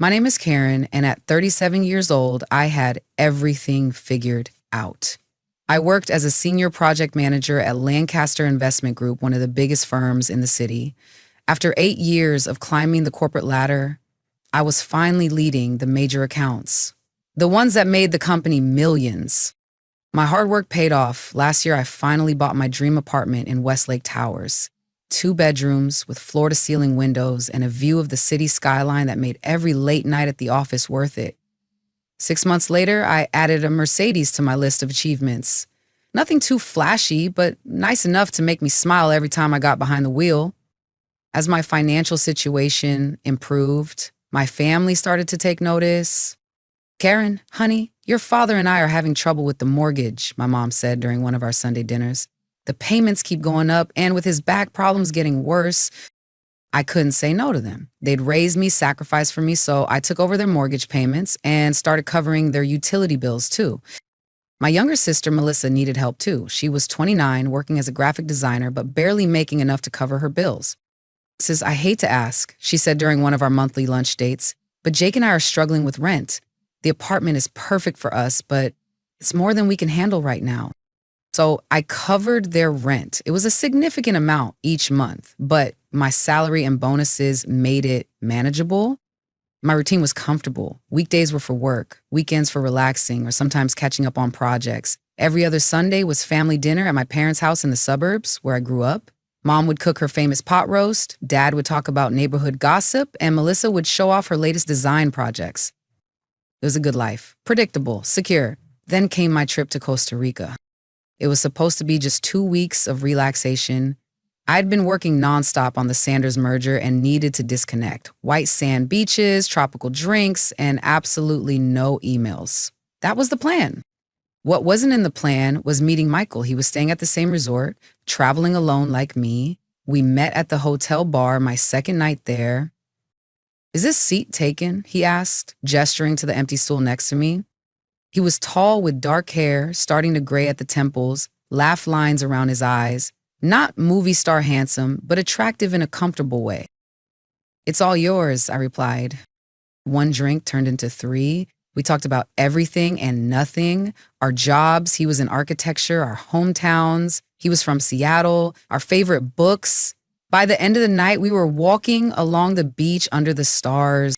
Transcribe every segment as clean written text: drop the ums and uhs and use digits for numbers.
My name is Karen, and at 37 years old, I had everything figured out. I worked as a senior project manager at Lancaster Investment Group, one of the biggest firms in the city. After 8 years of climbing the corporate ladder, I was finally leading the major accounts, the ones that made the company millions. My hard work paid off. Last year, I finally bought my dream apartment in Westlake Towers. 2 bedrooms with floor-to-ceiling windows and a view of the city skyline that made every late night at the office worth it. 6 months later, I added a Mercedes to my list of achievements. Nothing too flashy, but nice enough to make me smile every time I got behind the wheel. As my financial situation improved, my family started to take notice. "Karen, honey, your father and I are having trouble with the mortgage," my mom said during one of our Sunday dinners. "The payments keep going up, and with his back problems getting worse, I couldn't say no to them. They'd raised me, sacrificed for me, so I took over their mortgage payments and started covering their utility bills too. My younger sister, Melissa, needed help too. She was 29, working as a graphic designer, but barely making enough to cover her bills. Says, "I hate to ask," she said during one of our monthly lunch dates, "but Jake and I are struggling with rent. The apartment is perfect for us, but it's more than we can handle right now." So I covered their rent. It was a significant amount each month, but my salary and bonuses made it manageable. My routine was comfortable. Weekdays were for work, weekends for relaxing, or sometimes catching up on projects. Every other Sunday was family dinner at my parents' house in the suburbs where I grew up. Mom would cook her famous pot roast, Dad would talk about neighborhood gossip, and Melissa would show off her latest design projects. It was a good life, predictable, secure. Then came my trip to Costa Rica. It was supposed to be just 2 weeks of relaxation. I'd been working nonstop on the Sanders merger and needed to disconnect. White sand beaches, tropical drinks, and absolutely no emails. That was the plan. What wasn't in the plan was meeting Michael. He was staying at the same resort, traveling alone like me. We met at the hotel bar my second night there. "Is this seat taken?" he asked, gesturing to the empty stool next to me. He was tall with dark hair, starting to gray at the temples, laugh lines around his eyes. Not movie star handsome, but attractive in a comfortable way. "It's all yours," I replied. One drink turned into 3. We talked about everything and nothing. Our jobs, he was in architecture, our hometowns. He was from Seattle, our favorite books. By the end of the night, we were walking along the beach under the stars.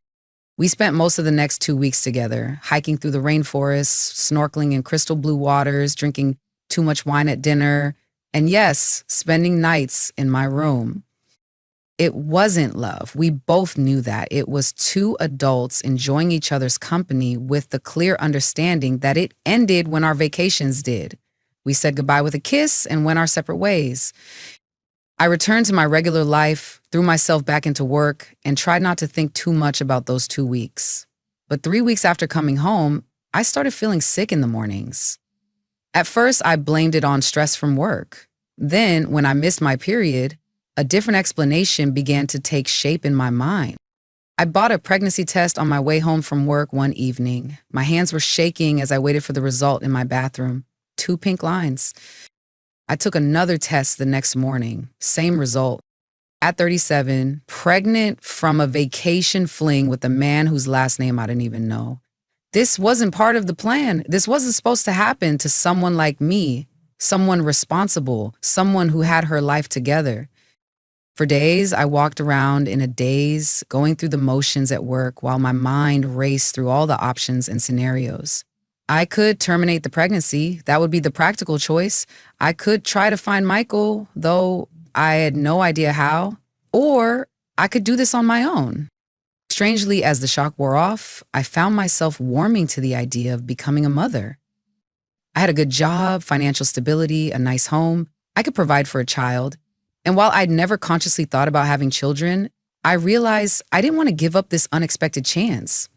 We spent most of the next 2 weeks together, hiking through the rainforest, snorkeling in crystal blue waters, drinking too much wine at dinner, and yes, spending nights in my room. It wasn't love. We both knew that. It was 2 adults enjoying each other's company with the clear understanding that it ended when our vacations did. We said goodbye with a kiss and went our separate ways. I returned to my regular life, threw myself back into work, and tried not to think too much about those 2 weeks. But 3 weeks after coming home, I started feeling sick in the mornings. At first, I blamed it on stress from work. Then, when I missed my period, a different explanation began to take shape in my mind. I bought a pregnancy test on my way home from work one evening. My hands were shaking as I waited for the result in my bathroom. 2 pink lines. I took another test the next morning. Same result. At 37, pregnant from a vacation fling with a man whose last name I didn't even know. This wasn't part of the plan. This wasn't supposed to happen to someone like me, someone responsible, someone who had her life together. For days, I walked around in a daze, going through the motions at work while my mind raced through all the options and scenarios. I could terminate the pregnancy. That would be the practical choice. I could try to find Michael, though I had no idea how. Or I could do this on my own. Strangely, as the shock wore off, I found myself warming to the idea of becoming a mother. I had a good job, financial stability, a nice home. I could provide for a child. And while I'd never consciously thought about having children, I realized I didn't want to give up this unexpected chance.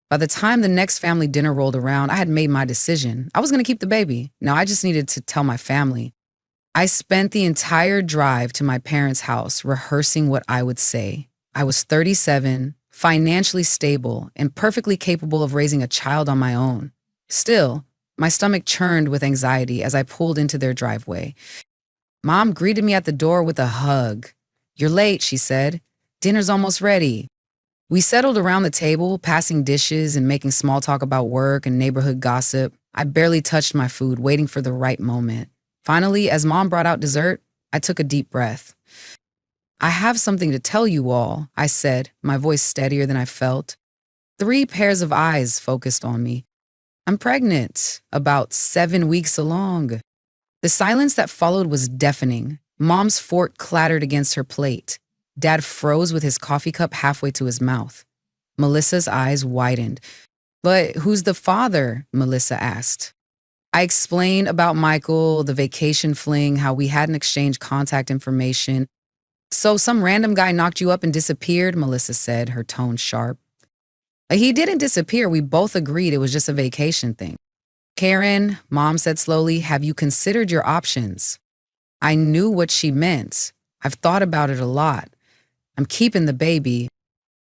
By the time the next family dinner rolled around, I had made my decision. I was going to keep the baby. Now I just needed to tell my family. I spent the entire drive to my parents' house rehearsing what I would say. I was 37, financially stable, and perfectly capable of raising a child on my own. Still, my stomach churned with anxiety as I pulled into their driveway. Mom greeted me at the door with a hug. "You're late," she said. "Dinner's almost ready." We settled around the table, passing dishes and making small talk about work and neighborhood gossip. I barely touched my food, waiting for the right moment. Finally, as Mom brought out dessert, I took a deep breath. I have something to tell you all, I said, my voice steadier than I felt. 3 pairs of eyes focused on me. I'm pregnant, about 7 weeks along. The silence that followed was deafening. Mom's fork clattered against her plate. Dad froze with his coffee cup halfway to his mouth. Melissa's eyes widened. But who's the father? Melissa asked. I explained about Michael, the vacation fling, how we hadn't exchanged contact information. So some random guy knocked you up and disappeared, Melissa said, her tone sharp. He didn't disappear. We both agreed it was just a vacation thing. Karen, Mom said slowly, have you considered your options? I knew what she meant. I've thought about it a lot. I'm keeping the baby.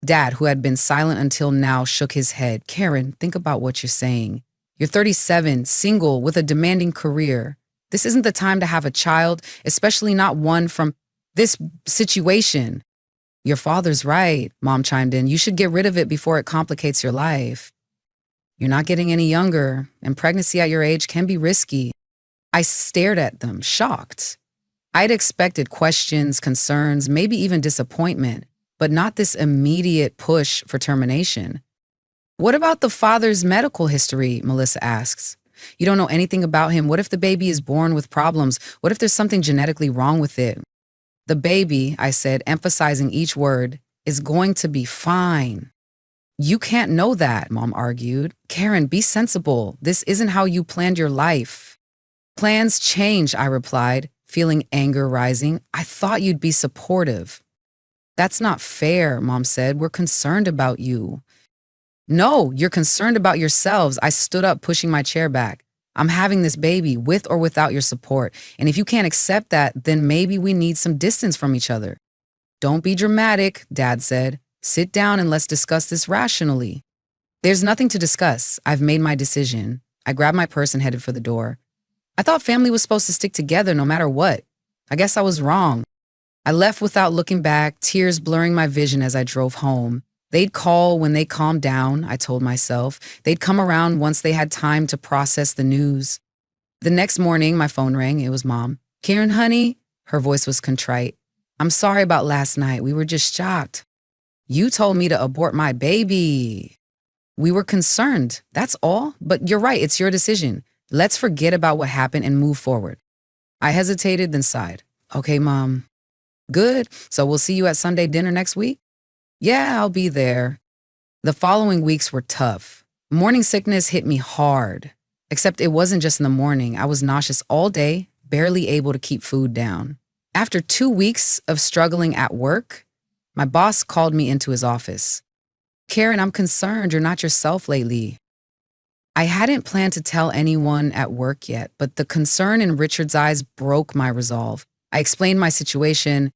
Dad, who had been silent until now, shook his head. Karen, think about what you're saying. You're 37, single, with a demanding career. This isn't the time to have a child, especially not one from this situation. Your father's right, Mom chimed in. You should get rid of it before it complicates your life. You're not getting any younger, and pregnancy at your age can be risky. I stared at them, shocked. I'd expected questions, concerns, maybe even disappointment, but not this immediate push for termination. What about the father's medical history? Melissa asks. You don't know anything about him. What if the baby is born with problems? What if there's something genetically wrong with it? The baby, I said, emphasizing each word, is going to be fine. You can't know that, Mom argued. Karen, be sensible. This isn't how you planned your life. Plans change, I replied, feeling anger rising. I thought you'd be supportive. That's not fair, Mom said. We're concerned about you. No, you're concerned about yourselves. I stood up, pushing my chair back. I'm having this baby with or without your support. And if you can't accept that, then maybe we need some distance from each other. Don't be dramatic, Dad said. Sit down and let's discuss this rationally. There's nothing to discuss. I've made my decision. I grabbed my purse and headed for the door. I thought family was supposed to stick together no matter what. I guess I was wrong. I left without looking back, tears blurring my vision as I drove home. They'd call when they calmed down, I told myself. They'd come around once they had time to process the news. The next morning, my phone rang. It was Mom. Karen, honey? Her voice was contrite. I'm sorry about last night. We were just shocked. You told me to abort my baby. We were concerned, that's all. But you're right, it's your decision. Let's forget about what happened and move forward. I hesitated, then sighed. Okay, Mom. Good. So we'll see you at Sunday dinner next week? Yeah, I'll be there. The following weeks were tough. Morning sickness hit me hard. Except it wasn't just in the morning. I was nauseous all day, barely able to keep food down. After 2 weeks of struggling at work, my boss called me into his office. Karen, I'm concerned you're not yourself lately. I hadn't planned to tell anyone at work yet, but the concern in Richard's eyes broke my resolve. I explained my situation.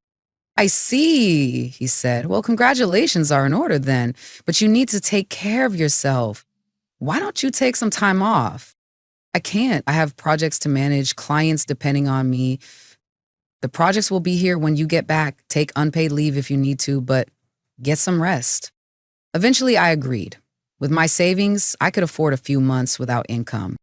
I see, he said. Well, congratulations are in order then, but you need to take care of yourself. Why don't you take some time off? I can't. I have projects to manage, clients depending on me. The projects will be here when you get back. Take unpaid leave if you need to, but get some rest. Eventually, I agreed. With my savings, I could afford a few months without income.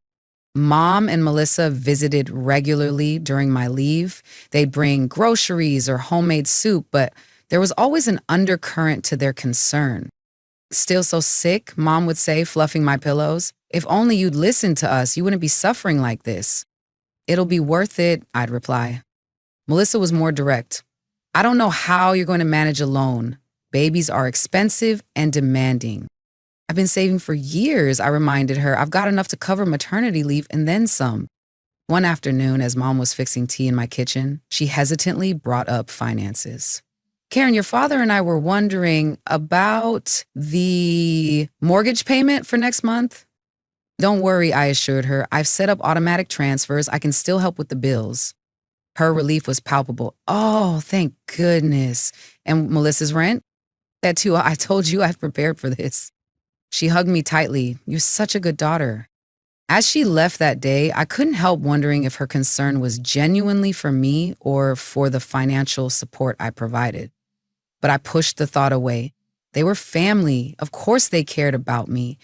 Mom and Melissa visited regularly during my leave. They'd bring groceries or homemade soup, but there was always an undercurrent to their concern. Still so sick, Mom would say, fluffing my pillows. If only you'd listen to us, you wouldn't be suffering like this. It'll be worth it, I'd reply. Melissa was more direct. I don't know how you're going to manage alone. Babies are expensive and demanding. I've been saving for years, I reminded her. I've got enough to cover maternity leave and then some. One afternoon, as Mom was fixing tea in my kitchen, she hesitantly brought up finances. Karen, your father and I were wondering about the mortgage payment for next month. Don't worry, I assured her. I've set up automatic transfers. I can still help with the bills. Her relief was palpable. Oh, thank goodness. And Melissa's rent? That too, I told you I've prepared for this. She hugged me tightly. You're such a good daughter. As she left that day, I couldn't help wondering if her concern was genuinely for me or for the financial support I provided. But I pushed the thought away. They were family. Of course they cared about me.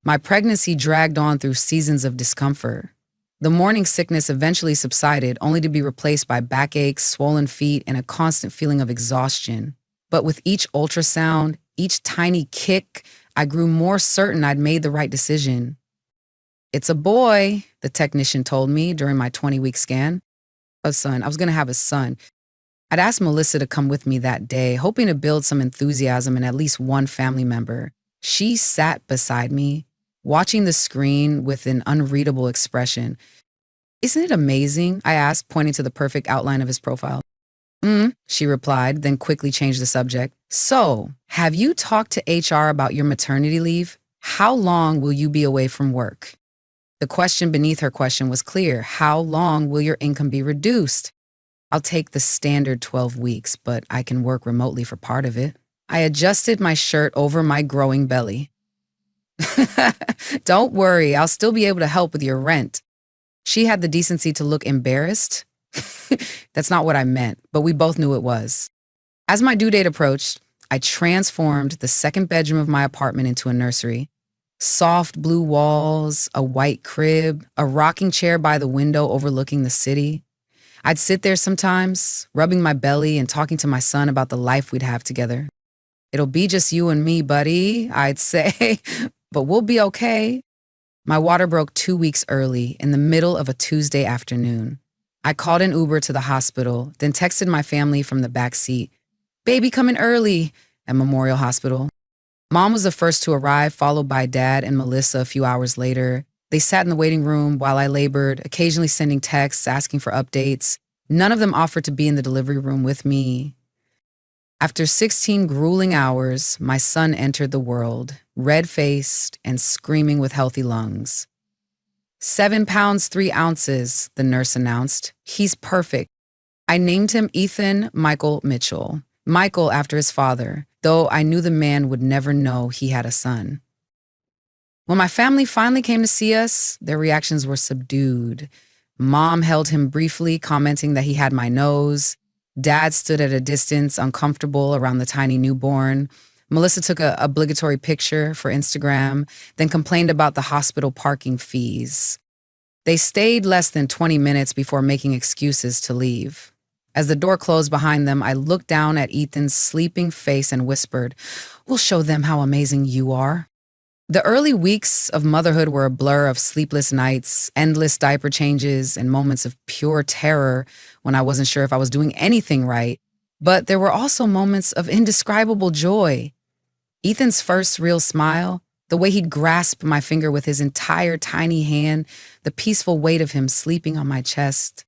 My pregnancy dragged on through seasons of discomfort. The morning sickness eventually subsided, only to be replaced by backaches, swollen feet, and a constant feeling of exhaustion. But with each ultrasound, each tiny kick, I grew more certain I'd made the right decision. "It's a boy," the technician told me during my 20-week scan. A son. I was going to have a son. I'd asked Melissa to come with me that day, hoping to build some enthusiasm in at least one family member. She sat beside me, watching the screen with an unreadable expression. "Isn't it amazing?" I asked, pointing to the perfect outline of his profile. She replied, then quickly changed the subject. "So, have you talked to HR about your maternity leave? How long will you be away from work?" The question beneath her question was clear. How long will your income be reduced? "I'll take the standard 12 weeks, but I can work remotely for part of it." I adjusted my shirt over my growing belly. "Don't worry, I'll still be able to help with your rent." She had the decency to look embarrassed. That's not what I meant, but we both knew it was. As my due date approached, I transformed the second bedroom of my apartment into a nursery. Soft blue walls, a white crib, a rocking chair by the window overlooking the city. I'd sit there sometimes, rubbing my belly and talking to my son about the life we'd have together. "It'll be just you and me, buddy," I'd say, "but we'll be okay." My water broke 2 weeks early in the middle of a Tuesday afternoon. I called an Uber to the hospital, then texted my family from the back seat. "Baby coming early," at Memorial Hospital. Mom was the first to arrive, followed by Dad and Melissa a few hours later. They sat in the waiting room while I labored, occasionally sending texts, asking for updates. None of them offered to be in the delivery room with me. After 16 grueling hours, my son entered the world, red-faced and screaming with healthy lungs. 7 pounds, 3 ounces, the nurse announced. "He's perfect." I named him Ethan Michael Mitchell, Michael after his father, though I knew the man would never know he had a son. When my family finally came to see us, their reactions were subdued. Mom held him briefly, commenting that he had my nose. Dad stood at a distance, uncomfortable around the tiny newborn. Melissa took an obligatory picture for Instagram, then complained about the hospital parking fees. They stayed less than 20 minutes before making excuses to leave. As the door closed behind them, I looked down at Ethan's sleeping face and whispered, "We'll show them how amazing you are." The early weeks of motherhood were a blur of sleepless nights, endless diaper changes, and moments of pure terror when I wasn't sure if I was doing anything right. But there were also moments of indescribable joy. Ethan's first real smile, the way he'd grasp my finger with his entire tiny hand, the peaceful weight of him sleeping on my chest.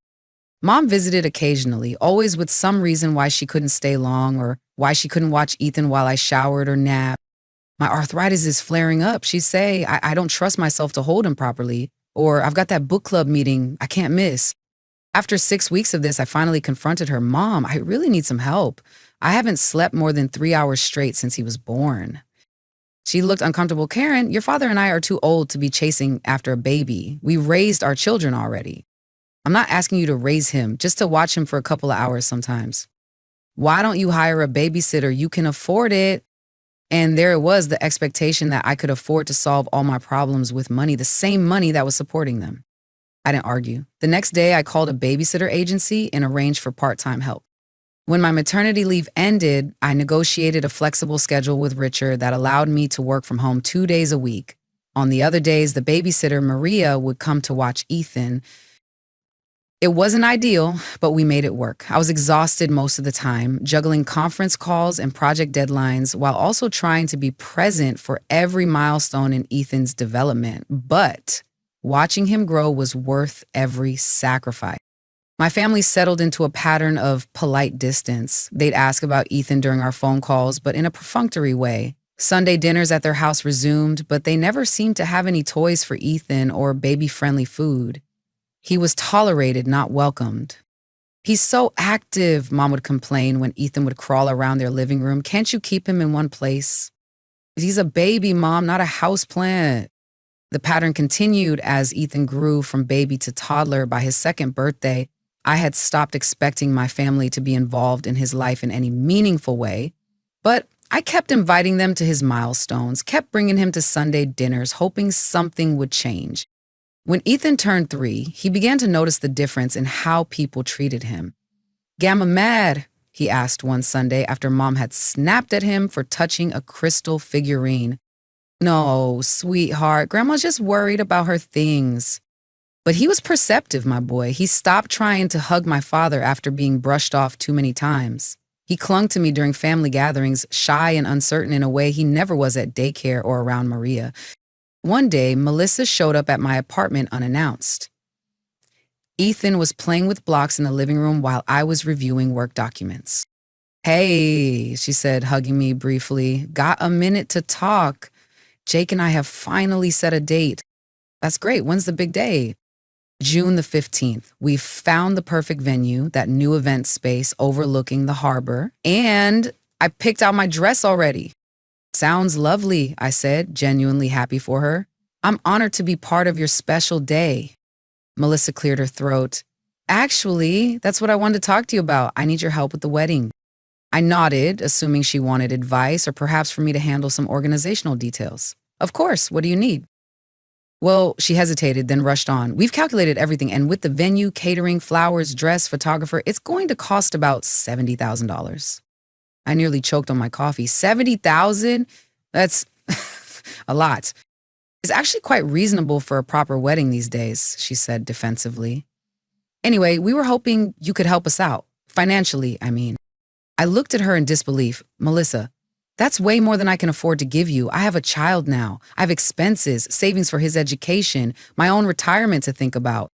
Mom visited occasionally, always with some reason why she couldn't stay long or why she couldn't watch Ethan while I showered or napped. "My arthritis is flaring up," she'd say. I don't trust myself to hold him properly. Or, "I've got that book club meeting I can't miss." After 6 weeks of this, I finally confronted her. "Mom, I really need some help. I haven't slept more than 3 hours straight since he was born." She looked uncomfortable. "Karen, your father and I are too old to be chasing after a baby. We raised our children already. I'm not asking you to raise him, just to watch him for a couple of hours sometimes. Why don't you hire a babysitter? You can afford it." And there it was, the expectation that I could afford to solve all my problems with money, the same money that was supporting them. I didn't argue. The next day, I called a babysitter agency and arranged for part-time help. When my maternity leave ended, I negotiated a flexible schedule with Richard that allowed me to work from home 2 days a week. On the other days, the babysitter, Maria, would come to watch Ethan. It wasn't ideal, but we made it work. I was exhausted most of the time, juggling conference calls and project deadlines while also trying to be present for every milestone in Ethan's development. But watching him grow was worth every sacrifice. My family settled into a pattern of polite distance. They'd ask about Ethan during our phone calls, but in a perfunctory way. Sunday dinners at their house resumed, but they never seemed to have any toys for Ethan or baby-friendly food. He was tolerated, not welcomed. "He's so active," Mom would complain when Ethan would crawl around their living room. "Can't you keep him in one place?" "He's a baby, Mom, not a houseplant." The pattern continued as Ethan grew from baby to toddler. By his second birthday, I had stopped expecting my family to be involved in his life in any meaningful way. But I kept inviting them to his milestones, kept bringing him to Sunday dinners, hoping something would change. When Ethan turned 3, he began to notice the difference in how people treated him. "Gamma mad?" he asked one Sunday after Mom had snapped at him for touching a crystal figurine. "No, sweetheart, Grandma's just worried about her things." But he was perceptive, my boy. He stopped trying to hug my father after being brushed off too many times. He clung to me during family gatherings, shy and uncertain in a way he never was at daycare or around Maria. One day, Melissa showed up at my apartment unannounced. Ethan was playing with blocks in the living room while I was reviewing work documents. "Hey," she said, hugging me briefly. "Got a minute to talk? Jake and I have finally set a date." "That's great. When's the big day?" "June the 15th. We've found the perfect venue, that new event space overlooking the harbor, and I picked out my dress already." "Sounds lovely," I said, genuinely happy for her. "I'm honored to be part of your special day." Melissa cleared her throat. "Actually, that's what I wanted to talk to you about. I need your help with the wedding." I nodded, assuming she wanted advice or perhaps for me to handle some organizational details. "Of course, what do you need?" "Well," she hesitated, then rushed on. "We've calculated everything, and with the venue, catering, flowers, dress, photographer, it's going to cost about $70,000. I nearly choked on my coffee. $70,000? That's a lot. "It's actually quite reasonable for a proper wedding these days," she said defensively. "Anyway, we were hoping you could help us out. Financially, I mean." I looked at her in disbelief. "Melissa, that's way more than I can afford to give you. I have a child now. I have expenses, savings for his education, my own retirement to think about."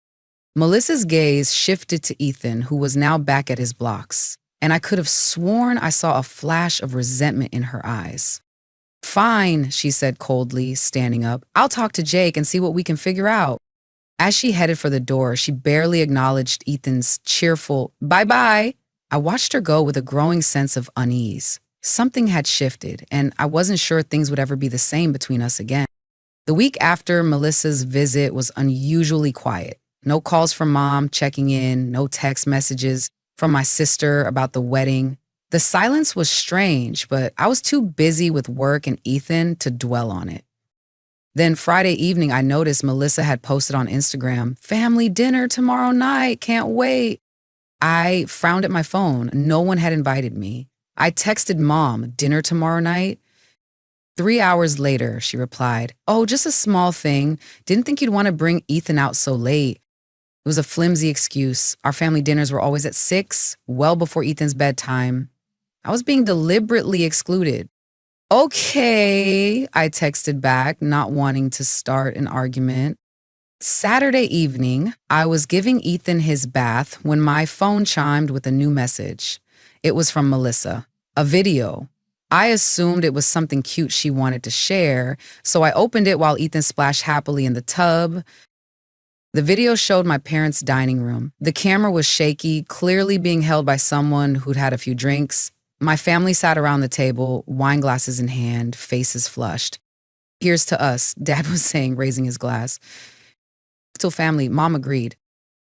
Melissa's gaze shifted to Ethan, who was now back at his blocks, and I could have sworn I saw a flash of resentment in her eyes. "Fine," she said coldly, standing up. "I'll talk to Jake and see what we can figure out." As she headed for the door, she barely acknowledged Ethan's cheerful "bye-bye." I watched her go with a growing sense of unease. Something had shifted, and I wasn't sure things would ever be the same between us again. The week after Melissa's visit was unusually quiet. No calls from Mom checking in, no text messages from my sister about the wedding. The silence was strange, but I was too busy with work and Ethan to dwell on it. Then Friday evening, I noticed Melissa had posted on Instagram, "Family dinner tomorrow night, can't wait." I frowned at my phone. No one had invited me. I texted Mom, "Dinner tomorrow night?" 3 hours later, she replied, "Oh, just a small thing. Didn't think you'd want to bring Ethan out so late." It was a flimsy excuse. Our family dinners were always at 6, well before Ethan's bedtime. I was being deliberately excluded. "Okay," I texted back, not wanting to start an argument. Saturday evening, I was giving Ethan his bath when my phone chimed with a new message. It was from Melissa, a video. I assumed it was something cute she wanted to share, so I opened it while Ethan splashed happily in the tub. The video showed my parents' dining room. The camera was shaky, clearly being held by someone who'd had a few drinks. My family sat around the table, wine glasses in hand, faces flushed. "Here's to us," Dad was saying, raising his glass. "Till family," Mom agreed.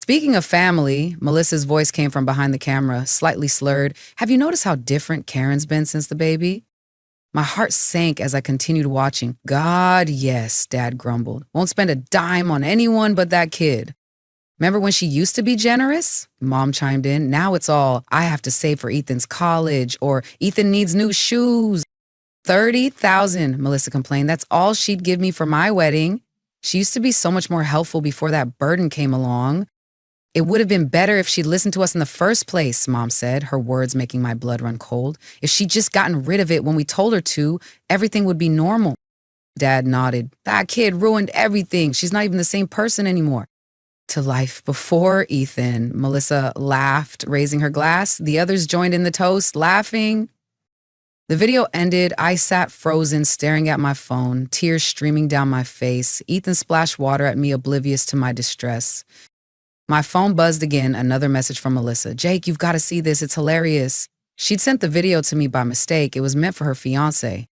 "Speaking of family," Melissa's voice came from behind the camera, slightly slurred. "Have you noticed how different Karen's been since the baby?" My heart sank as I continued watching. "God, yes," Dad grumbled. "Won't spend a dime on anyone but that kid." "Remember when she used to be generous?" Mom chimed in. "Now it's all, I have to save for Ethan's college," or "Ethan needs new shoes." $30,000, Melissa complained. "That's all she'd give me for my wedding. She used to be so much more helpful before that burden came along." "It would have been better if she'd listened to us in the first place," Mom said, her words making my blood run cold. "If she'd just gotten rid of it when we told her to, everything would be normal." Dad nodded. "That kid ruined everything. She's not even the same person anymore." "To life before Ethan," Melissa laughed, raising her glass. The others joined in the toast, laughing. The video ended. I sat frozen, staring at my phone, tears streaming down my face. Ethan splashed water at me, oblivious to my distress. My phone buzzed again, another message from Melissa. "Jake, you've got to see this. It's hilarious." She'd sent the video to me by mistake. It was meant for her fiancé.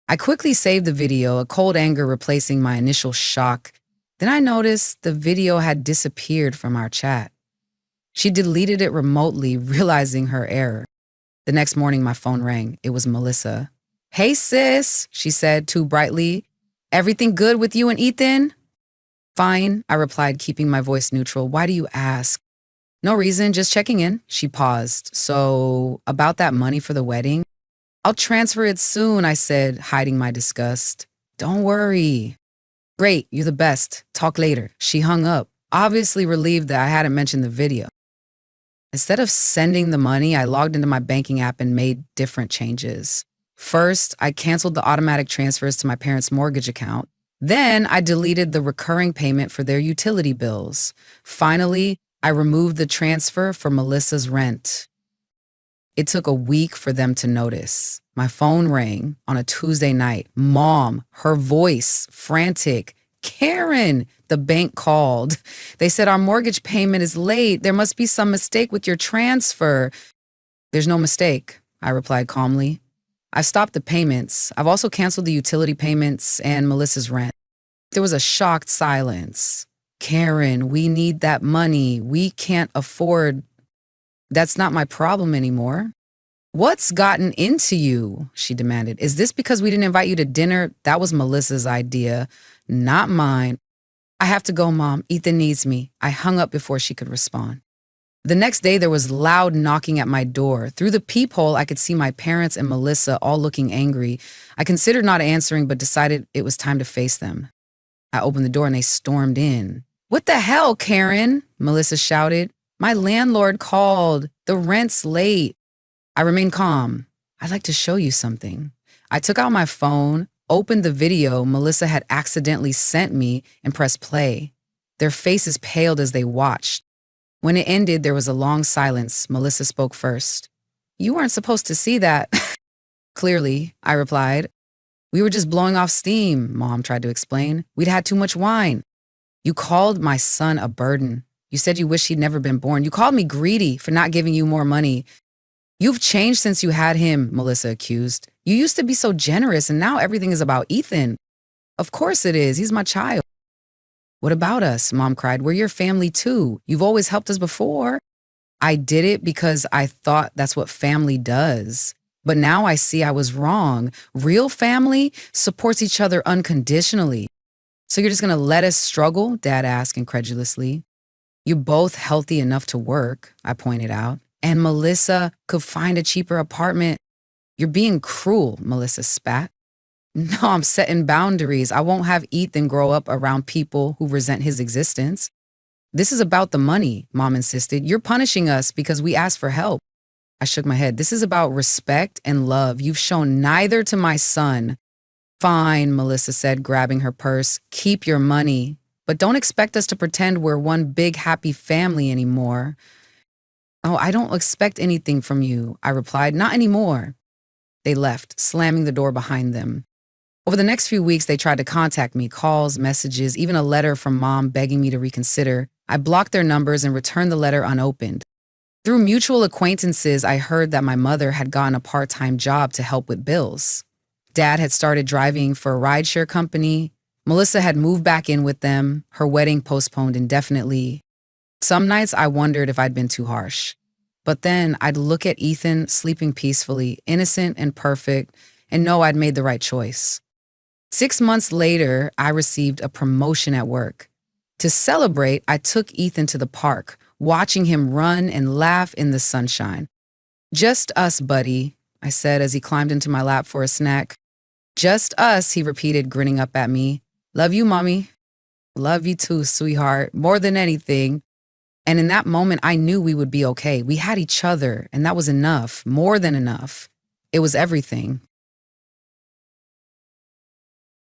I quickly saved the video, a cold anger replacing my initial shock. Then I noticed the video had disappeared from our chat. She deleted it remotely, realizing her error. The next morning, my phone rang. It was Melissa. Hey, sis, she said too brightly. Everything good with you and Ethan? Fine, I replied, keeping my voice neutral. Why do you ask? No reason, just checking in. She paused. So, about that money for the wedding? I'll transfer it soon, I said, hiding my disgust. Don't worry. Great, you're the best. Talk later. She hung up, obviously relieved that I hadn't mentioned the video. Instead of sending the money, I logged into my banking app and made different changes. First, I canceled the automatic transfers to my parents' mortgage account. Then, I deleted the recurring payment for their utility bills. Finally, I removed the transfer for Melissa's rent. It took a week for them to notice. My phone rang on a Tuesday night. Mom, her voice, frantic. Karen, the bank called. They said our mortgage payment is late. There must be some mistake with your transfer. There's no mistake, I replied calmly. I've stopped the payments. I've also canceled the utility payments and Melissa's rent. There was a shocked silence. Karen, we need that money. We can't afford. That's not my problem anymore. What's gotten into you? She demanded. Is this because we didn't invite you to dinner? That was Melissa's idea, not mine. I have to go, Mom. Ethan needs me. I hung up before she could respond. The next day, there was loud knocking at my door. Through the peephole, I could see my parents and Melissa all looking angry. I considered not answering, but decided it was time to face them. I opened the door and they stormed in. What the hell, Karen? Melissa shouted. My landlord called. The rent's late. I remained calm. I'd like to show you something. I took out my phone, opened the video Melissa had accidentally sent me, and pressed play. Their faces paled as they watched. When it ended, there was a long silence. Melissa spoke first. You weren't supposed to see that. Clearly, I replied. We were just blowing off steam, Mom tried to explain. We'd had too much wine. You called my son a burden. You said you wish he'd never been born. You called me greedy for not giving you more money. You've changed since you had him, Melissa accused. You used to be so generous, and now everything is about Ethan. Of course it is. He's my child. What about us? Mom cried. We're your family too. You've always helped us before. I did it because I thought that's what family does. But now I see I was wrong. Real family supports each other unconditionally. So you're just going to let us struggle? Dad asked incredulously. You're both healthy enough to work, I pointed out. And Melissa could find a cheaper apartment. You're being cruel, Melissa spat. No, I'm setting boundaries. I won't have Ethan grow up around people who resent his existence. This is about the money, Mom insisted. You're punishing us because we asked for help. I shook my head. This is about respect and love. You've shown neither to my son. Fine, Melissa said, grabbing her purse. Keep your money. But don't expect us to pretend we're one big happy family anymore. Oh, I don't expect anything from you, I replied. Not anymore. They left, slamming the door behind them. Over the next few weeks, they tried to contact me, calls, messages, even a letter from Mom begging me to reconsider. I blocked their numbers and returned the letter unopened. Through mutual acquaintances, I heard that my mother had gotten a part-time job to help with bills. Dad had started driving for a rideshare company. Melissa had moved back in with them, her wedding postponed indefinitely. Some nights I wondered if I'd been too harsh. But then I'd look at Ethan sleeping peacefully, innocent and perfect, and know I'd made the right choice. 6 months later, I received a promotion at work. To celebrate, I took Ethan to the park, watching him run and laugh in the sunshine. Just us, buddy, I said as he climbed into my lap for a snack. Just us, he repeated, grinning up at me. Love you, Mommy. Love you too, sweetheart, more than anything. And in that moment, I knew we would be okay. We had each other, and that was enough, more than enough. It was everything.